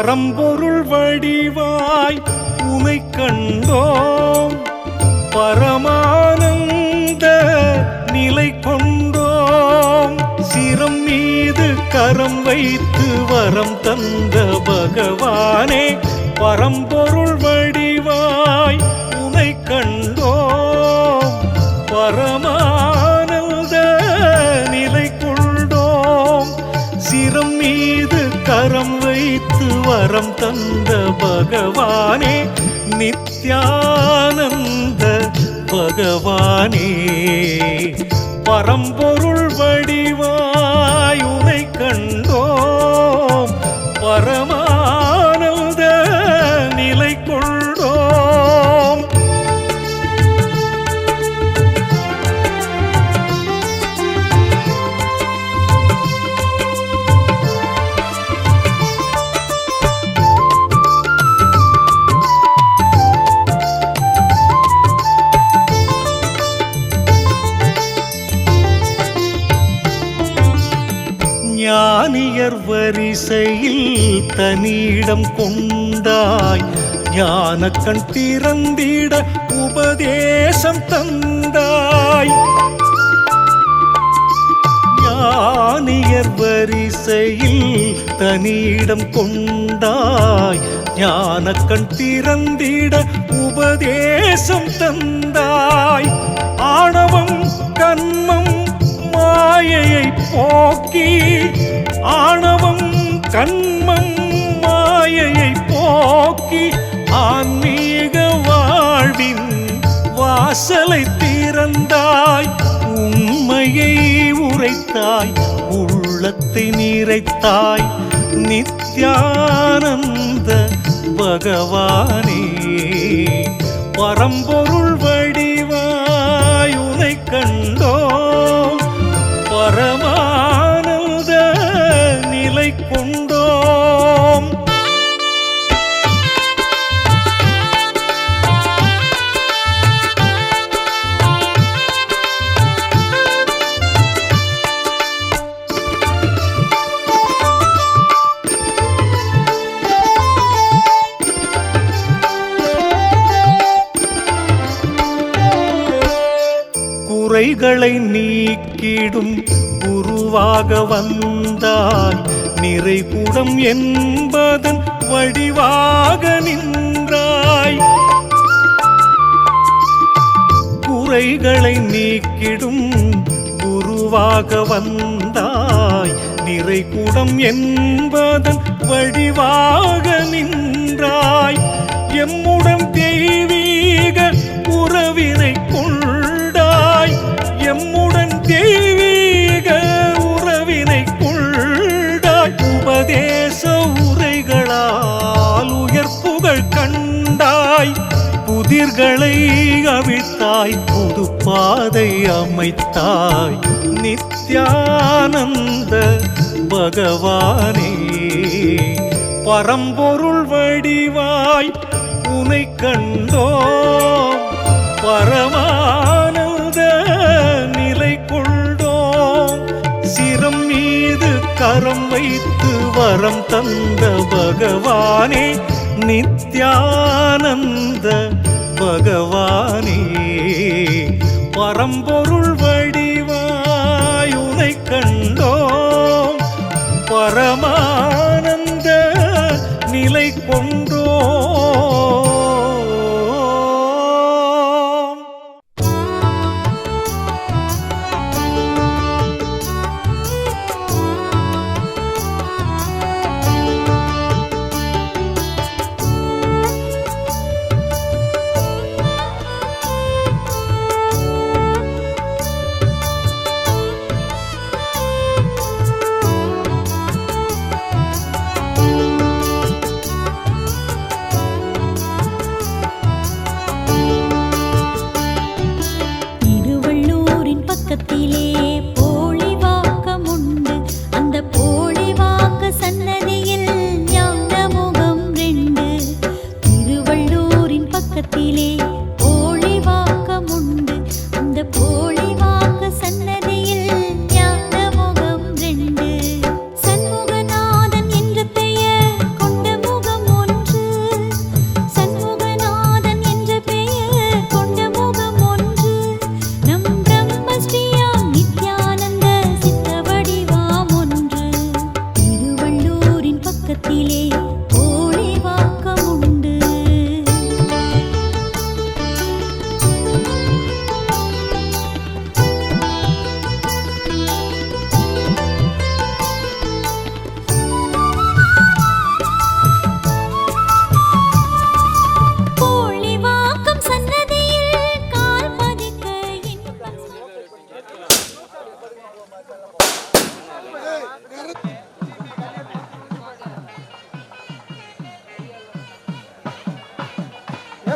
பரம்பொருள் வடிவாய் உனை கண்டோம், பரமானந்த நிலை கொண்டோம். சிரம் மீது கரம் வைத்து வரம் தந்த பகவானே, பரம்பொருள் வடிவாய் உனை கண்டோம், பரமானந்த நிலை கொண்டோம். சிரம் மீது கரம் வைத்து வரம் தந்த பகவானே, நித்யானந்த பகவானே, பரம்பொருள் வடிவாய் உனை கண்டோம், பரமானந்த நிலை கொண்டோம். ஞானியர் வரிசையில் தனியிடம் கொண்டாய், ஞான கண் திறந்திட உபதேசம் தந்தாய். ஞானியர் வரிசையில் தனியிடம் கொண்டாய், ஞான கண் திறந்திட உபதேசம் தந்தாய். ஆணவம் கன்மம் மாயையை போக்கி, ஆணவம் கன்மம் மாயையை போக்கி, ஆன்மீக வாழ்வின் வாசலை திறந்தாய். உண்மையை உரைத்தாய், உள்ளத்தை நிறைத்தாய். நித்யானந்த பகவானே, பரம்பொருள் வடிவாய் உனை கண்டோம், பரமானந்த நிலை கொண்டோம். குறைகளை நீக்கிடும் குருவாக வந்தாய், நிறைகுடம் என்பதன் வடிவாக நின்றாய். குறைகளை நீக்கிடும் குருவாக வந்தாய், நிறைகுடம் என்பதன் வடிவாக நின்றாய். எம்முடன் தெய்வீக உறவினை கொண்டாய், எம்முடன் தெய்வீக உறவினை கொண்டாய். உபதேச உரைகளால் உயர்ப்புகள் கண்டாய், புதிர்களை அவிழ்த்தாய், புது பாதை அமைத்தாய். நித்யானந்த பகவானே, பரம்பொருள் வடிவாய் உனை கண்டோம், பரமானந்த நிலை கொண்டோம். சிரம் மீது கரம் வைத்து வரம் தந்த பகவானே, நித்யானந்த பகவானே, பரம்பொருள் வடிவாய் உனை கண்டோம், பரமானந்த நிலை கொண்டோம்.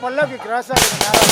பல்லக்கு கிராஸ் ஆகுது நேரம்.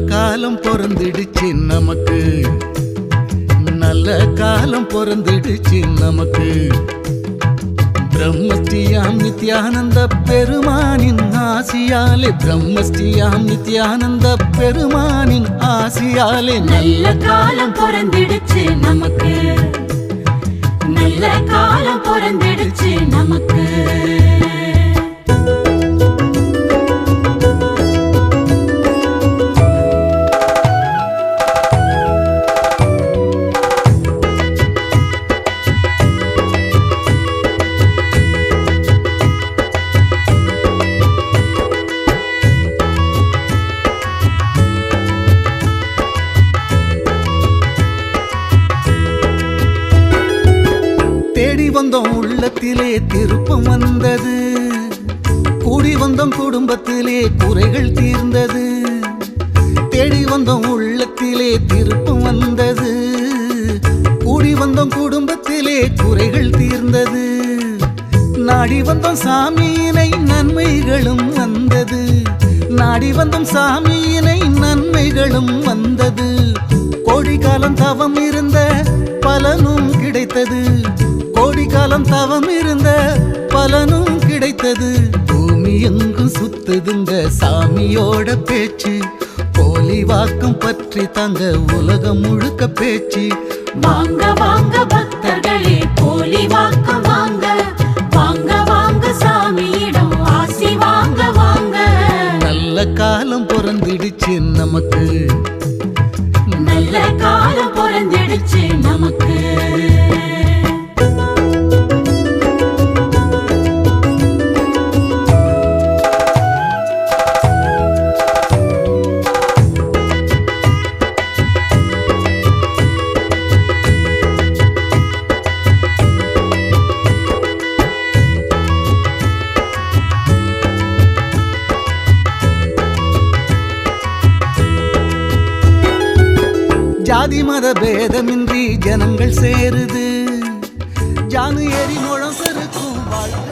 காலம் பொறந்திடுச்சு நமக்கு, நல்ல காலம் பொறந்திடுச்சு நமக்கு. பிரம்மஸ்ரீயாம் நித்யானந்த பெருமானின் ஆசியாலே, பிரம்மஸ்ரீயாம் நித்யானந்த பெருமானின் ஆசியாலே நல்ல காலம் பொறந்திடுச்சு நமக்கு, நல்ல காலம் பொறந்திடுச்சு நமக்கு. தேடி வந்தோம் உள்ளத்திலே திருப்பம் வந்தது, கூடி வந்தோம் குடும்பத்திலே குறைகள் தீர்ந்தது. தேடி வந்தோம் உள்ளத்திலே திருப்பம் வந்தது, கூடி வந்தோம் குடும்பத்திலே குறைகள் தீர்ந்தது. நாடி வந்தோம் சாமியினை நன்மைகளும் வந்தது, நாடி வந்தோம் சாமியினை நன்மைகளும் வந்தது. கோடி காலம் தவம் இருந்த பலனும் கிடைத்தது, கோடி காலம் தவம் இருந்த பலனும் கிடைத்தது. பூமி எங்கும் சுத்துதுங்க சாமியோட பேச்சு, போலி வாக்கம் பற்றி தங்க உலகம் முழுக்க பேச்சு. வாங்க வாங்க பக்தர்களே போலி வாக்கம் வாங்க, வாங்க வாங்க சாமியிடம் ஆசி வாங்க வாங்க. நல்ல காலம் பொறந்திடுச்சு நமக்கு, நல்ல காலம் பொறந்திடுச்சு நமக்கு. ஜாதி மத பேதமின்றி ஜனங்கள் சேருது, ஜானு ஏறி முழம் பெருக்கும் வாழ்க்கை.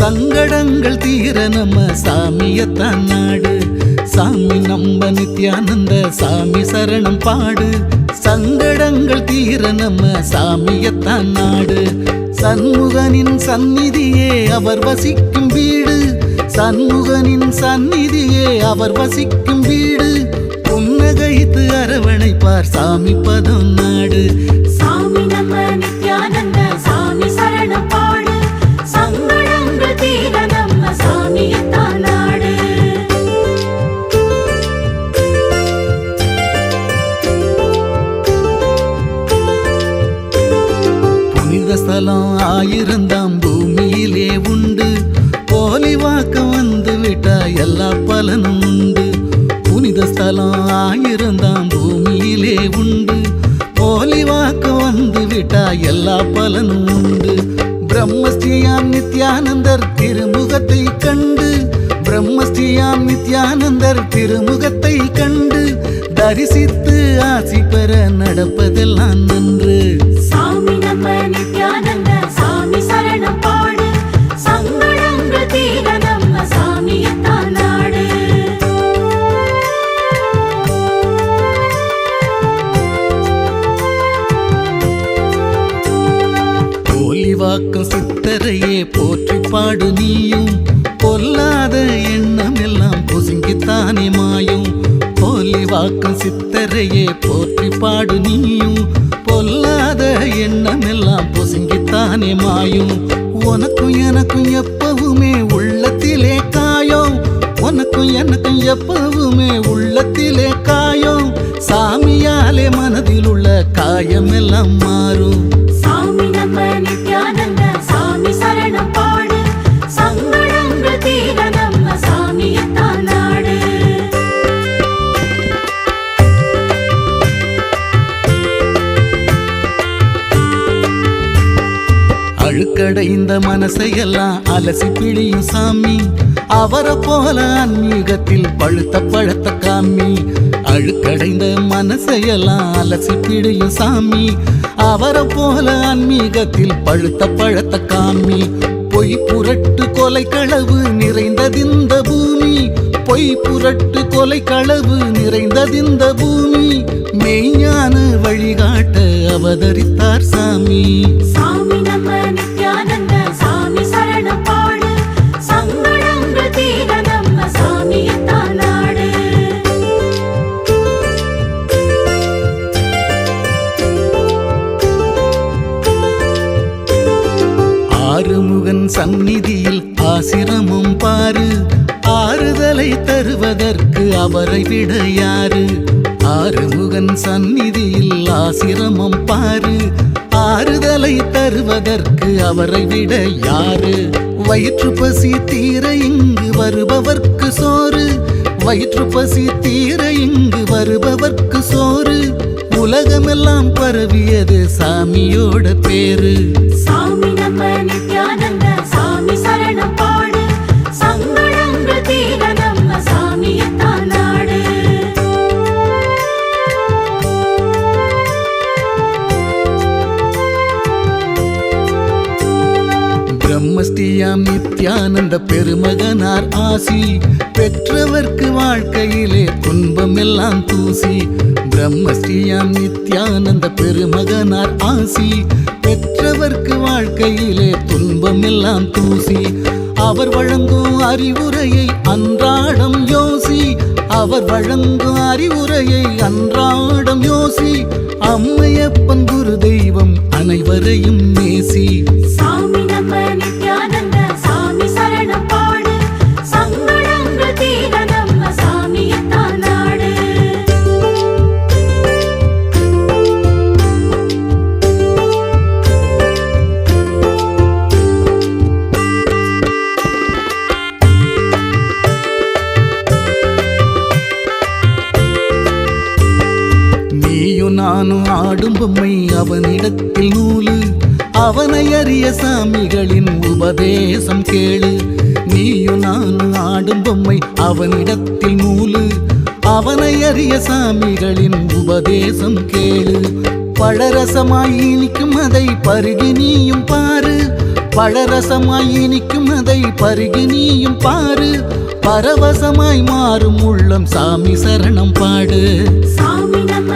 சங்கடங்கள் தீர நம்ம சாமியத்தான் நாடு. சாமி நம்ப நித்யானந்த சாமி சரணம் பாடு. சங்கடங்கள் தீர நம்ம சாமியத்தான் நாடு. சண்முகனின் சந்நிதியே அவர் வசிக்கும் வீடு. சண்முகனின் சந்நிதியே அவர் வசிக்கும் வீடு. புன்னகைத்து அரவணைப்பார் சாமி பதம் நாடு. சாமி நம்ம நித்யானந்த சாமி சரணம் பாடு. சங்கடங்கள் தீர நம்ம சாமியத்தான் நாடு. புனித ஸ்தலம் 1000 பூமியிலே உண்டு. போலி வாக்கம் வந்து விட்டா எல்லா பலனும் உண்டு. புனித ஸ்தலம் 1000 பூமியிலே உண்டு. போலி வாக்கம் வந்து விட்டா எல்லா பலனும் உண்டு. பிரம்மஸ்ரீயாம் நித்யானந்தர் திருமுகத்தை கண்டு. பிரம்மஸ்ரீயாம் நித்யானந்தர் திருமுகத்தை கண்டு தரிசித்து ஆசி பெற நடப்பதெல்லாம் நன்று. சாமி நம்ம நித்யானந்த சாமி சரணம் பாடு. சங்கடங்கள் தீர நம்ம சாமியத்தான் நாடு. போலி வாக்கம் சித்தரையே போற்றி பாடு நீயும். பொல்லாத எண்ணம் எல்லாம் பொசுங்கித்தானே மாயும். போலி வாக்கம் சித்தரையே போற்றி பாடு நீயும். பொல்லாத எண்ணம் எல்லாம் பொசுங்கித்தானே மாயும். உனக்கும் எனக்கும் எப்பவுமே உள்ளத்திலே காயம். உனக்கும் எனக்கும் எப்பவுமே உள்ளத்திலே காயம். சாமியாலே மனதில் உள்ள காயம் எல்லாம் மாறும். சாமி நம்ம நித்யானந்த சாமி சரணம் பாடு. சங்கடங்கள் தீர நம்ம சாமியத்தான் நாடு. அழுக்கடைந்த மனசையெல்லாம் அலசி பிடியும் சாமி. அவரை போல ஆன்மீகத்தில் பழுத்த பழத்த காமி. அழுக்கடைந்த மனசையெல்லாம் அலசி பிடியும் சாமி. அவரை போல ஆன்மீகத்தில் பழுத்த பழத்த காமி. பொய் புரட்டு கொலை களவு நிறைந்ததிந்த பூமி. பொய் புரட்டு கொலை களவு நிறைந்ததிந்த பூமி. மெய்ஞான வழிகாட்ட அவதரித்தார் சாமி. சாமி நம்ம நித்யானந்த சாமி சரணம் பாடு. சங்கடங்கள் தீர நம்ம சாமியத்தான் நாடு. ஆறுமுகன் சந்நிதியில் ஆசிரமம் பாரு. ஆறுதலை தருவதற்கு அவரை விட யாரு? ஆறுமுகன் சந்நிதியில் ஆசிரமம் பாரு. ஆறுதலை தருவதற்கு அவரை விட யாரு? வயிற்று பசி தீர இங்கு வருபவர்க்கு சோறு. வயிற்று பசி தீர இங்கு வருபவர்க்கு சோறு. உலகமெல்லாம் பரவியது சாமியோட பேரு. சாமி நம்ம நித்யானந்த சாமி சரணம் பாடு. சங்கடங்கள் தீர நம்ம சாமியத்தான் நாடு. பிரம்மஸ்ரீயாம் நித்யானந்த பெருமகனார் ஆசி. பெற்றவர்க்கு வாழ்க்கையிலே துன்பம் எல்லாம் தூசி. பிரம்மஸ்ரீயாம் நித்யானந்த பெருமகனார் ஆசி. பெற்றவர்க்கு வாழ்க்கையிலே துன்பம் எல்லாம் தூசி. அவர் வழங்கும் அறிவுரையை அன்றாடம் யோசி. அவர் வழங்கும் அறிவுரையை அன்றாடம் யோசி. அம்மையப்பன் குரு தெய்வம் அனைவரையும் நேசி. சாமி நம்ம நித்யானந்த சாமி சரணம் பாடு. சங்கடங்கள் தீர நம்ம சாமியத்தான் நாடு. நீயும் நானும் ஆடும் பொம்மை அவனிடத்தில் நூலு. அவனை அறிய சாமிகளின் உபதேசம் கேளு. நீயும் நானும் ஆடும் பொம்மை அவனிடத்தில் நூலு. அவனை அறிய சாமிகளின் உபதேசம் கேளு. பழரசமாய் இனிக்கும் அதை பருகி நீயும் பாரு. பழரசமாய் இனிக்கும் அதை பருகி நீயும் பாரு பரவசமாய் மாறும் உள்ளம் சாமி சரணம் பாடு சாமி நம்ம